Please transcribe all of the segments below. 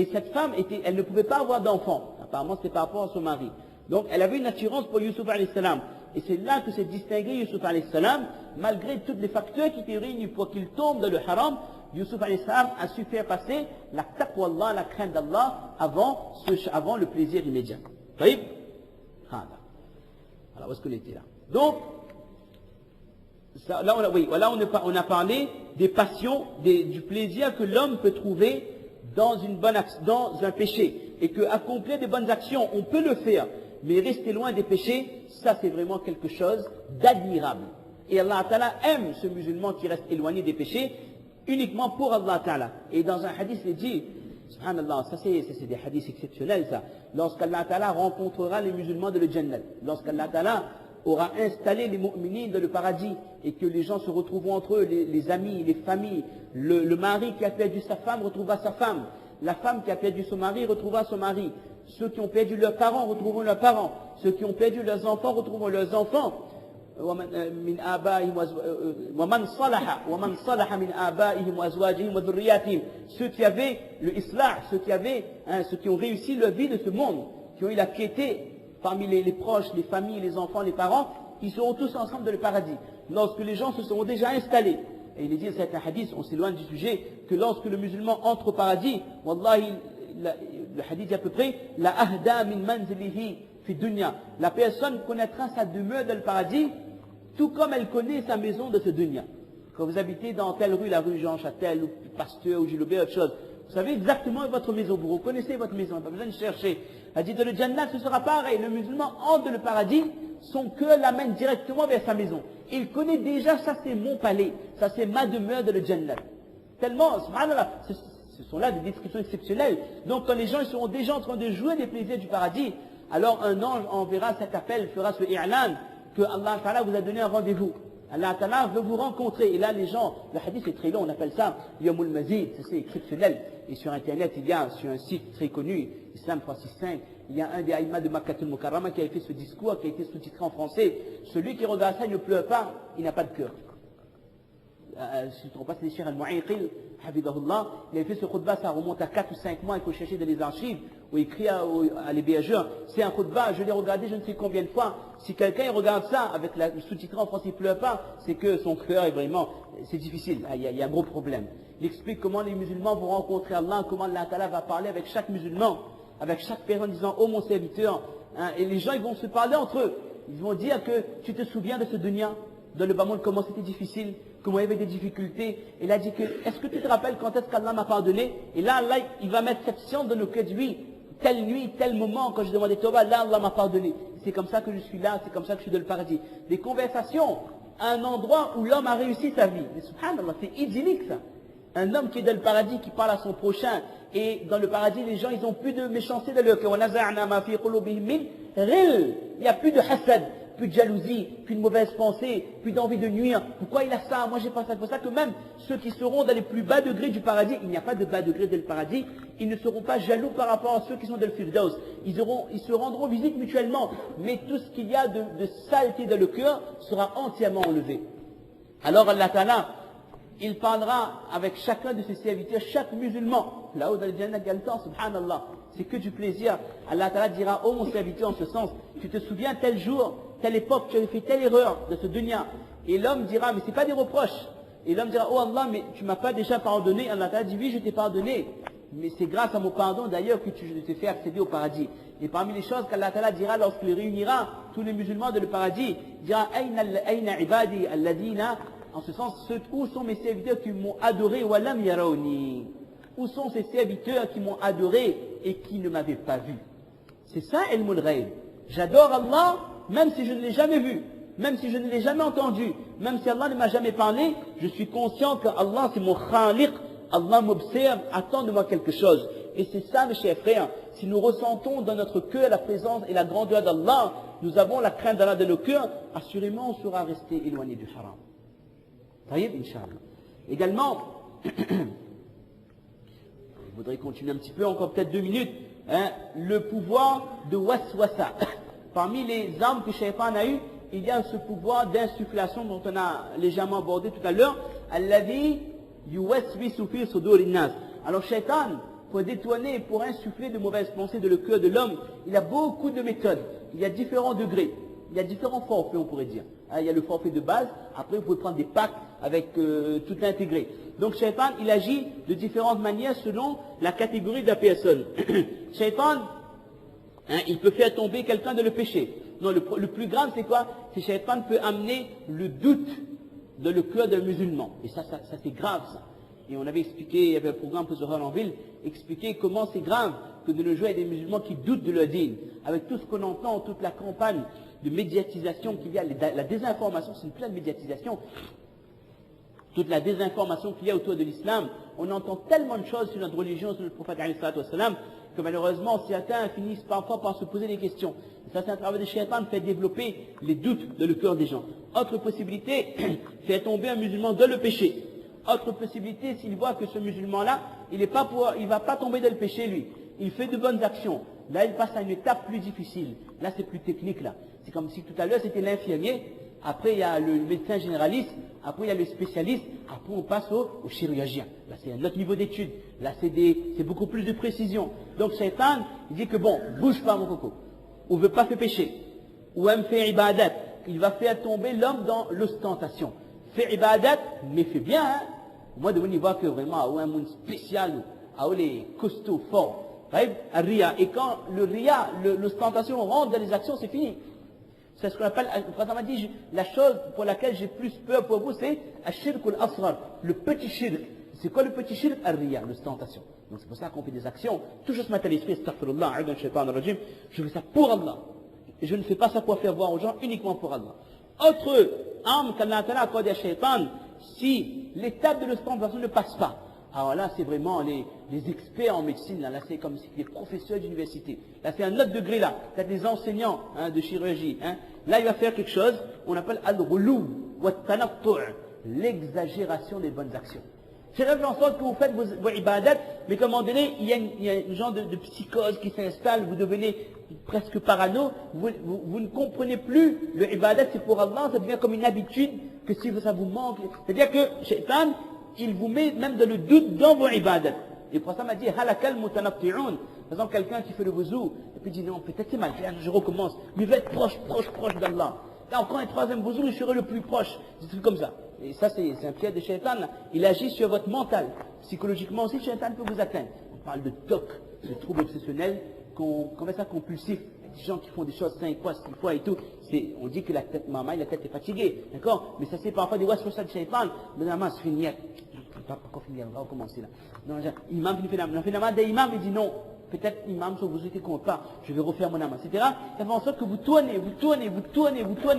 Et cette femme, elle ne pouvait pas avoir d'enfant. Apparemment, c'était par rapport à son mari. Donc, elle avait une attirance pour Yusuf alayhi salam. Et c'est là que s'est distingué Yusuf alayhi salam, malgré tous les facteurs qui étaient réunis pour qu'il tombe dans le haram. Yusuf alayhi salam a su faire passer la taqwa Allah, la crainte d'Allah, avant le plaisir immédiat. Taïb? Alors, où est-ce qu'on était là? Donc, là, on a parlé des passions, du plaisir que l'homme peut trouver dans un péché. Et que accomplir des bonnes actions, on peut le faire, mais rester loin des péchés, ça c'est vraiment quelque chose d'admirable. Et Allah Ta'ala aime ce musulman qui reste éloigné des péchés, uniquement pour Allah Ta'ala. Et dans un hadith, il dit, subhanallah, ça c'est des hadiths exceptionnels, ça. Lorsqu'Allah Ta'ala rencontrera les musulmans de le Jannah, lorsqu'Allah Ta'ala aura installé les mu'minines dans le paradis, et que les gens se retrouveront entre eux, les amis, les familles, le mari qui a perdu sa femme retrouvera sa femme, la femme qui a perdu son mari retrouvera son mari, ceux qui ont perdu leurs parents retrouveront leurs parents, ceux qui ont perdu leurs enfants retrouveront leurs enfants. Ceux qui avaient le islah, ceux qui ont réussi leur vie de ce monde, qui ont eu la piété parmi les proches, les familles, les enfants, les parents, ils seront tous ensemble dans le paradis. Lorsque les gens se seront déjà installés. Et il est dit, c'est un hadith, on s'éloigne du sujet, que lorsque le musulman entre au paradis, wallahi, le hadith dit à peu près, la ahda min manzilihi fi dunya. La personne connaîtra sa demeure dans le paradis, tout comme elle connaît sa maison de ce dunya. Quand vous habitez dans telle rue, la rue Jean Châtel, ou Pasteur, ou Gilobert, autre chose, vous savez exactement votre maison, vous reconnaissez votre maison, pas besoin de chercher. Elle dit, dans le Jannah, ce sera pareil. Le musulman entre dans le paradis, son cœur l'amène directement vers sa maison. Il connaît déjà, ça c'est mon palais, ça c'est ma demeure dans le Jannah. Tellement, subhanallah, ce sont là des descriptions exceptionnelles. Donc quand les gens seront déjà en train de jouer des plaisirs du paradis, alors un ange enverra cet appel, fera ce i'lan, que Allah Ta'ala vous a donné un rendez-vous. Allah Ta'ala veut vous rencontrer. Et là, les gens, le hadith est très long, on appelle ça Yawmul Mazid, c'est exceptionnel. Et sur Internet, il y a, sur un site très connu, Islam 365, il y a un des aïmas de Makkatul Mukarrama qui a fait ce discours, qui a été sous-titré en français. Celui qui regarde ça, il ne pleure pas, il n'a pas de cœur. Si je ne trompe pas, c'est le Cheikh Al-Mu'ayqil, Hafidahullah, il a fait ce khutbah, ça remonte à 4 ou 5 mois, il faut chercher dans les archives, où il écrit à l'hébergeur, c'est un khutbah, je l'ai regardé je ne sais combien de fois, si quelqu'un regarde ça, avec le sous-titré en français, il ne pleure pas, c'est que son cœur est vraiment, c'est difficile, il y a un gros problème. Il explique comment les musulmans vont rencontrer Allah, comment Allah Ta'ala va parler avec chaque musulman, avec chaque personne disant, oh mon serviteur, hein, et les gens ils vont se parler entre eux, ils vont dire que tu te souviens de ce dunya, dans le bas monde, comment c'était difficile, comment il y avait des difficultés. Et il a dit que, est-ce que tu te rappelles quand est-ce qu'Allah m'a pardonné? Et là, Allah, il va mettre cette science dans nos cœurs, oui, telle nuit, tel moment, quand je demandais Tawbah, là, Allah m'a pardonné. C'est comme ça que je suis là, c'est comme ça que je suis dans le paradis. Des conversations à un endroit où l'homme a réussi sa vie. Mais subhanallah, c'est idyllique ça. Un homme qui est dans le paradis, qui parle à son prochain, et dans le paradis, les gens, ils n'ont plus de méchanceté dans leur cœur. Il n'y a plus de hasad, plus de jalousie, plus de mauvaise pensée, plus d'envie de nuire. Pourquoi il a ça? Moi j'ai pas ça. C'est pour ça que même ceux qui seront dans les plus bas degrés du paradis, il n'y a pas de bas degré dans le paradis, ils ne seront pas jaloux par rapport à ceux qui sont dans le Firdaus. Ils se rendront visite mutuellement, mais tout ce qu'il y a de saleté dans le cœur sera entièrement enlevé. Alors Allah Ta'ala, il parlera avec chacun de ses serviteurs, chaque musulman. Là-haut dans le Jannah, il y a le temps, subhanallah. C'est que du plaisir. Allah Ta'ala dira, oh mon serviteur, en ce sens, tu te souviens tel jour, telle époque, tu avais fait telle erreur de ce dunya. Et l'homme dira, mais c'est pas des reproches. Et l'homme dira, oh Allah, mais tu m'as pas déjà pardonné. Allah Ta'ala dit, oui, je t'ai pardonné. Mais c'est grâce à mon pardon d'ailleurs que je t'ai fait accéder au paradis. Et parmi les choses qu'Allah Ta'ala dira lorsqu'il réunira tous les musulmans de le paradis, il dira, Aïna ibadi alladina, en ce sens, où sont mes serviteurs qui m'ont adoré, walam yarawni. Où sont ces serviteurs qui m'ont adoré et qui ne m'avaient pas vu? C'est ça, ilmul ghayb. J'adore Allah, même si je ne l'ai jamais vu, même si je ne l'ai jamais entendu, même si Allah ne m'a jamais parlé, je suis conscient que Allah c'est mon khaliq, Allah m'observe, attend de moi quelque chose. Et c'est ça, mes chers frères, si nous ressentons dans notre cœur la présence et la grandeur d'Allah, nous avons la crainte d'Allah dans nos cœurs, assurément on sera resté éloigné du haram. Taïb, Inch'Allah. Également, je voudrais continuer un petit peu, encore peut-être 2 minutes, hein, le pouvoir de waswasa. Parmi les armes que Shaitan a eu, il y a ce pouvoir d'insufflation dont on a légèrement abordé tout à l'heure. Alladhi yuwaswisu fi sudurin nas. Alors Shaitan, pour détourner, pour insuffler de mauvaises pensées dans le cœur de l'homme, il y a beaucoup de méthodes, il y a différents degrés, il y a différents forfaits, on pourrait dire. Il y a le forfait de base, après vous pouvez prendre des packs avec tout intégré. Donc Shaitan, il agit de différentes manières selon la catégorie de la personne. Shaitan, il peut faire tomber quelqu'un dans le péché. Non, le plus grave c'est quoi? C'est que Shaitan peut amener le doute dans le cœur d'un musulman. Et ça c'est grave ça. Et on avait expliqué, il y avait un programme pour Zohar en ville, expliquer comment c'est grave que de nos jours il y a des musulmans qui doutent de leur dîn. Avec tout ce qu'on entend, toute la campagne de médiatisation qu'il y a, la désinformation, c'est une pleine médiatisation. Toute la désinformation qu'il y a autour de l'islam, on entend tellement de choses sur notre religion, sur le prophète ﷺ, que malheureusement certains finissent parfois par se poser des questions. Et ça c'est un travail de Shaitan de faire développer les doutes dans le cœur des gens. Autre possibilité, faire tomber un musulman dans le péché. Autre possibilité, s'il voit que ce musulman-là, il ne va pas tomber dans le péché lui. Il fait de bonnes actions. Là, il passe à une étape plus difficile. Là, c'est plus technique là. C'est comme si tout à l'heure c'était l'infirmier. Après, il y a le médecin généraliste. Après, il y a le spécialiste. Après, on passe au chirurgien. Là, c'est un autre niveau d'étude. Là, c'est beaucoup plus de précision. Donc, Shaitan, il dit que bon, bouge pas mon coco. On ne veut pas faire péché. Ou même faire ibadat. Il va faire tomber l'homme dans l'ostentation. Fais ibadat, mais fais bien. Hein? Moi, de venir voir que vraiment, un monde spécial, les costauds forts. Ria. Et quand le ria, l'ostentation rentre dans les actions, c'est fini. C'est ce qu'on appelle, le prophète m'a dit, la chose pour laquelle j'ai plus peur pour vous, c'est ashirk al-asghar, le petit shirk. C'est quoi le petit shirk? Ar-riya, l'ostentation. Donc c'est pour ça qu'on fait des actions. Toujours se mettre à l'esprit, astaghfirullah, a'udhu shaitan ar-rajim, je fais ça pour Allah. Et je ne fais pas ça pour faire voir aux gens, uniquement pour Allah. Autre arme qu'Allah a accordé à Shaitan, si l'étape de l'ostentation ne passe pas, alors là, c'est vraiment les experts en médecine. Là c'est comme si les professeurs d'université. Là, c'est un autre degré là. Peut-être des enseignants de chirurgie. Là, il va faire quelque chose, on appelle al-ghulou wa tanattu', l'exagération des bonnes actions. C'est là en sorte que vous faites vos ibadat, mais comme on donné, il y a une genre de psychose qui s'installe, vous devenez presque parano, vous ne comprenez plus le ibadat, c'est pour Allah, ça devient comme une habitude, que si ça vous manque. C'est-à-dire que Shaitan, il vous met même dans le doute dans vos ibadat. Et le prophète m'a dit, halakal mutanatti'un. Par exemple, quelqu'un qui fait le wuzu, et puis dit, non, peut-être c'est mal, je recommence. Mais il va être proche d'Allah. Là, encore un troisième wuzu, il serait le plus proche. C'est tout comme ça. Et ça, c'est un piège de Shaitan. Il agit sur votre mental. Psychologiquement aussi, Shaitan peut vous atteindre. On parle de TOC, de troubles obsessionnels, comme ça, compulsifs. Des gens qui font des choses 5 fois, 6 fois et tout. On dit que la tête est fatiguée. D'accord? Mais ça, c'est parfois des waswasa de Shaitan. Mais la main se finit. Pas finir, on va recommencer là. Non, l'imam qui fait la des imams, il dit non, peut-être l'imam, si vous étiez compte pas, je vais refaire mon âme, etc. Ça fait en sorte que vous tournez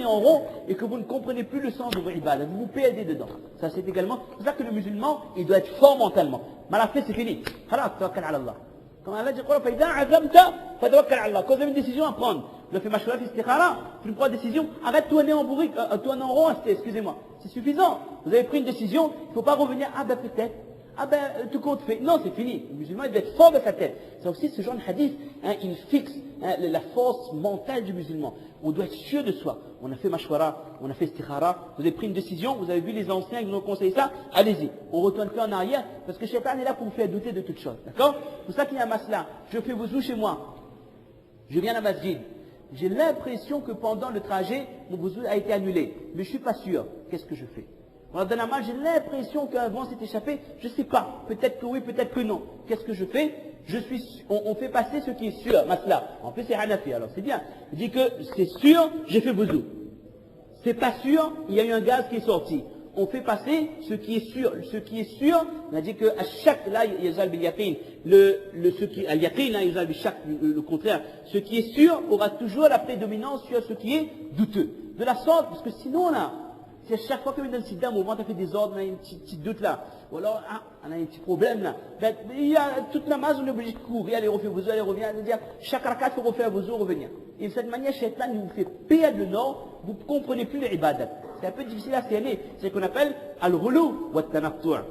en rond et que vous ne comprenez plus le sens de vos ibadah. Vous vous perdez dedans. Ça, c'est également, c'est pour ça que le musulman, il doit être fort mentalement. Mais à la fin, c'est fini. Khalas, tawakkal ala Allah. Quand Allah dit, quand vous avez une décision à prendre, le fait mashwara fi istikhara, tu prends une décision, arrête de tourner en bourrique, tourner en rond, excusez-moi. C'est suffisant. Vous avez pris une décision, il ne faut pas revenir, peut-être, tout compte fait. Non, c'est fini. Le musulman, il doit être fort de sa tête. C'est aussi ce genre de hadith, il fixe la force mentale du musulman. On doit être sûr de soi. On a fait mashwara, on a fait istikhara, vous avez pris une décision, vous avez vu les anciens qui nous ont conseillé ça, allez-y. On retourne plus en arrière, parce que Shaitan est là pour vous faire douter de toutes choses. D'accord? C'est pour ça qu'il y a un masla. Je fais wuzu chez moi. Je viens à la masjid. J'ai l'impression que pendant le trajet, mon wuzu a été annulé. Mais je ne suis pas sûr. Qu'est-ce que je fais? Dans la main, j'ai l'impression qu'un vent s'est échappé. Je ne sais pas. Peut-être que oui, peut-être que non. Qu'est-ce que je fais? On fait passer ce qui est sûr, masla. En plus, c'est Hanafi, alors c'est bien. Je dis que c'est sûr, j'ai fait wuzu. C'est pas sûr, il y a eu un gaz qui est sorti. On fait passer ce qui est sûr. Ce qui est sûr, on a dit que à chaque, là, yazal bil yaqin, al yaqin, là, yazal bil shak, le contraire. Ce qui est sûr aura toujours la prédominance sur ce qui est douteux. De la sorte, parce que sinon, là, si à chaque fois que dans le sida, on a fait des ordres, on a un petit doute là, ou alors, on a un petit problème là, ben, il y a toute la masse, on est obligé de courir, aller refaire vos heures, aller revenir, c'est-à-dire, chaque rakat, il faut refaire vos heures, revenir. Et de cette manière, Shaitan, il vous fait perdre le nord, vous ne comprenez plus les ibadat. C'est un peu difficile à cerner. C'est ce qu'on appelle al-ghulou wa tanattu'.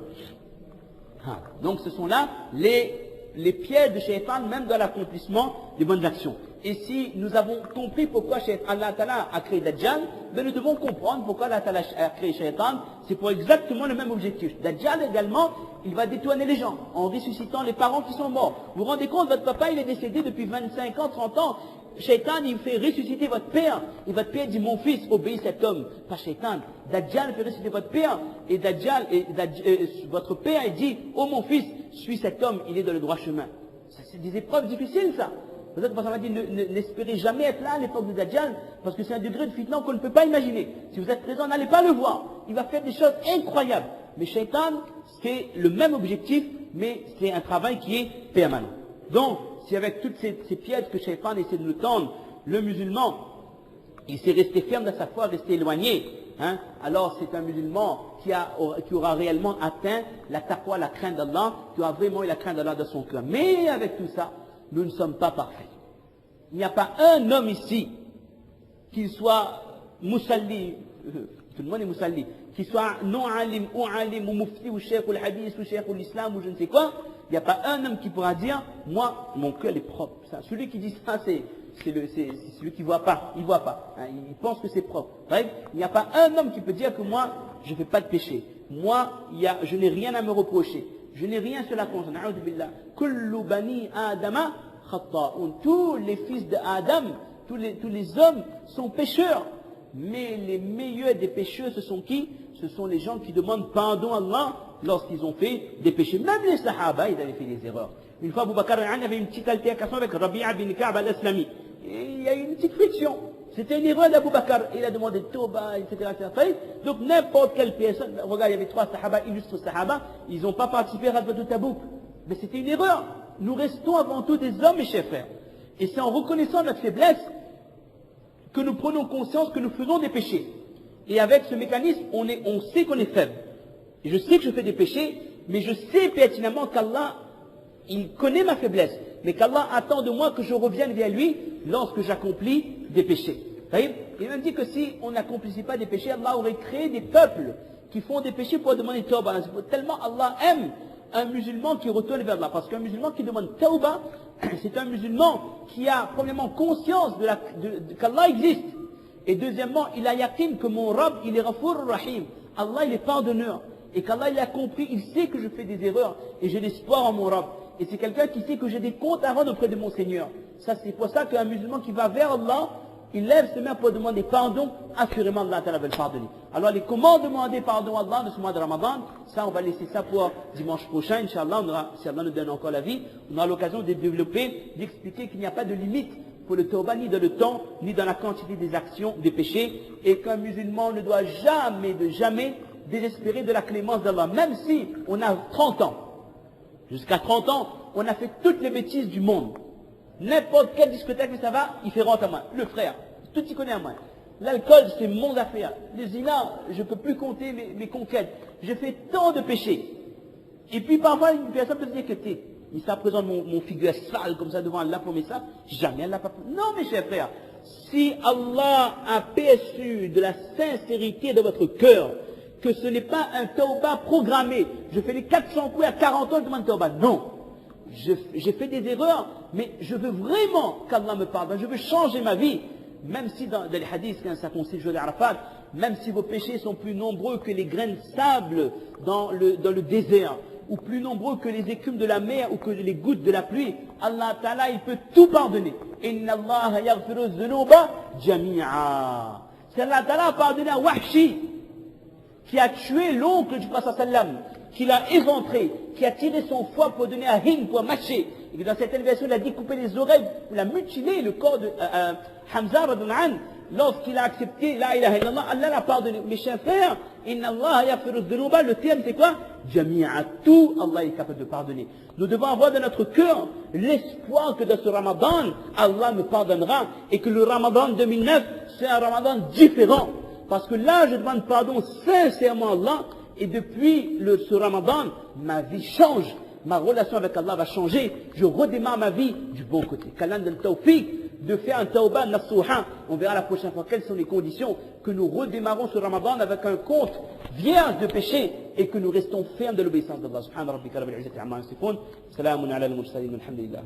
Donc ce sont là les les pièges de Shaitan, même dans l'accomplissement des bonnes actions. Et si nous avons compris pourquoi Allah Ta'ala a créé Dajjal, ben nous devons comprendre pourquoi Allah Ta'ala a créé Shaitan. C'est pour exactement le même objectif. Dajjal également, il va détourner les gens en ressuscitant les parents qui sont morts. Vous vous rendez compte, votre papa il est décédé depuis 25 ans, 30 ans. Shaitan, il fait ressusciter votre père. Et votre père dit, mon fils, obéis cet homme. Pas Shaitan. Dajjal fait ressusciter votre père. Et Dajjal, votre père, il dit, oh mon fils, suis cet homme, il est dans le droit chemin. C'est des épreuves difficiles, ça. Peut-être parce qu'on va dire, n'espérez jamais être là à l'époque de Dajjal, parce que c'est un degré de fitna qu'on ne peut pas imaginer. Si vous êtes présent, n'allez pas le voir. Il va faire des choses incroyables. Mais Shaitan, c'est le même objectif, mais c'est un travail qui est permanent. Donc, si avec toutes ces pièges que Shaitan essaie de nous tendre, le musulman, il s'est resté ferme dans sa foi, resté éloigné, hein, alors c'est un musulman qui aura réellement atteint la taqwa, la crainte d'Allah, qui aura vraiment eu la crainte d'Allah dans son cœur. Mais avec tout ça, nous ne sommes pas parfaits. Il n'y a pas un homme ici, qu'il soit musalli, tout le monde est musalli, qu'il soit non-alim, ou alim, ou mufti, ou cheikh, ou hadith, ou cheikh, ou l'islam, ou je ne sais quoi, il n'y a pas un homme qui pourra dire, moi, mon cœur est propre. Ça, celui qui dit ça, c'est celui qui ne voit pas. Il ne voit pas. Hein, il pense que c'est propre. Bref, il n'y a pas un homme qui peut dire que moi, je ne fais pas de péché. Moi, je n'ai rien à me reprocher. Je n'ai rien sur la conscience. A'udhu billah. Kullu bani Adama khatta'un. Tous les fils d'Adam, tous les hommes sont pécheurs. Mais les meilleurs des pécheurs, ce sont qui? Ce sont les gens qui demandent pardon à Allah lorsqu'ils ont fait des péchés. Même les Sahaba, ils avaient fait des erreurs. Une fois, Abu Bakr avait une petite altercation avec Rabi'a bin Ka'b al-Aslami. Il y a eu une petite friction. C'était une erreur d'Abu Bakr. Il a demandé Tauba, etc., etc. Donc n'importe quelle personne, regarde, il y avait 3 Sahaba, illustres Sahaba, ils n'ont pas participé à Ghazwat Tabouk. Mais c'était une erreur. Nous restons avant tout des hommes, mes chers frères. Et c'est en reconnaissant notre faiblesse que nous prenons conscience que nous faisons des péchés. Et avec ce mécanisme, on sait qu'on est faible. Et je sais que je fais des péchés, mais je sais pertinemment qu'Allah, il connaît ma faiblesse. Mais qu'Allah attend de moi que je revienne vers lui lorsque j'accomplis des péchés. Il m'a dit que si on n'accomplissait pas des péchés, Allah aurait créé des peuples qui font des péchés pour demander tawbah. Tellement Allah aime un musulman qui retourne vers Allah. Parce qu'un musulman qui demande tawbah, c'est un musulman qui a premièrement conscience qu'Allah existe. Et deuxièmement, il a yaqin que mon Rabb, il est Ghafur Rahim. Allah, il est pardonneur. Et qu'Allah, il a compris, il sait que je fais des erreurs. Et j'ai l'espoir en mon Rabb. Et c'est quelqu'un qui sait que j'ai des comptes à rendre auprès de mon Seigneur. Ça, c'est pour ça qu'un musulman qui va vers Allah, il lève ses mains pour demander pardon, assurément Allah va le pardonner. Alors, comment demander pardon à Allah de ce mois de Ramadan, ça, on va laisser ça pour dimanche prochain, Inch'Allah, si Allah nous donne encore la vie, on aura l'occasion de développer, d'expliquer qu'il n'y a pas de limite pour le tawbah, ni dans le temps, ni dans la quantité des actions, des péchés, et qu'un musulman ne doit jamais désespérer de la clémence d'Allah, même si on a 30 ans. Jusqu'à 30 ans, on a fait toutes les bêtises du monde. N'importe quelle discothèque, mais ça va, il fait rente à moi. Le frère, tout y connaît à moi. L'alcool, c'est mon affaire. Les zina, je ne peux plus compter mes conquêtes. Je fais tant de péchés. Et puis parfois, une personne peut se dire que il ça présente mon figure sale comme ça devant Allah pour ça. Jamais Allah pas. Non, mes chers frères. Si Allah a perçu de la sincérité de votre cœur, que ce n'est pas un tawbah programmé. Je fais les 400 coups à 40 ans, je demande tawbah. Non. J'ai fait des erreurs, mais je veux vraiment qu'Allah me pardonne. Je veux changer ma vie. Même si dans les hadiths, quand ça concerne Joël Arafat, même si vos péchés sont plus nombreux que les grains de sable dans le désert, ou plus nombreux que les écumes de la mer, ou que les gouttes de la pluie, Allah Ta'ala, il peut tout pardonner. Inna Allah yaghfiru dhunuba jami'a. C'est Allah Ta'ala a pardonné à Wahshi, qui a tué l'oncle du prophète sallam, qui l'a éventré, qui a tiré son foie pour donner à Hind pour mâcher. Et que dans certaines versions, il a découpé les oreilles, il a mutilé le corps de Hamza radhiyallahu anhu. Lorsqu'il a accepté la ilaha illallah, Allah l'a pardonné. Mes chers frères, inna Allah yaghfiru dhunuba, le terme c'est quoi? Jami'a, tout Allah est capable de pardonner. Nous devons avoir dans notre cœur l'espoir que dans ce Ramadan, Allah me pardonnera et que le Ramadan 2009, c'est un Ramadan différent. Parce que là, je demande pardon sincèrement à Allah. Et depuis ce Ramadan, ma vie change. Ma relation avec Allah va changer. Je redémarre ma vie du bon côté. Qu'Allah donne le tawfiq de faire un tawbah nasuha. On verra la prochaine fois quelles sont les conditions que nous redémarrons ce Ramadan avec un compte vierge de péché et que nous restons fermes de l'obéissance d'Allah. Subhana rabbika rabbil izzati amma yasifun. Salamun ala al-mursalin. Alhamdulillah.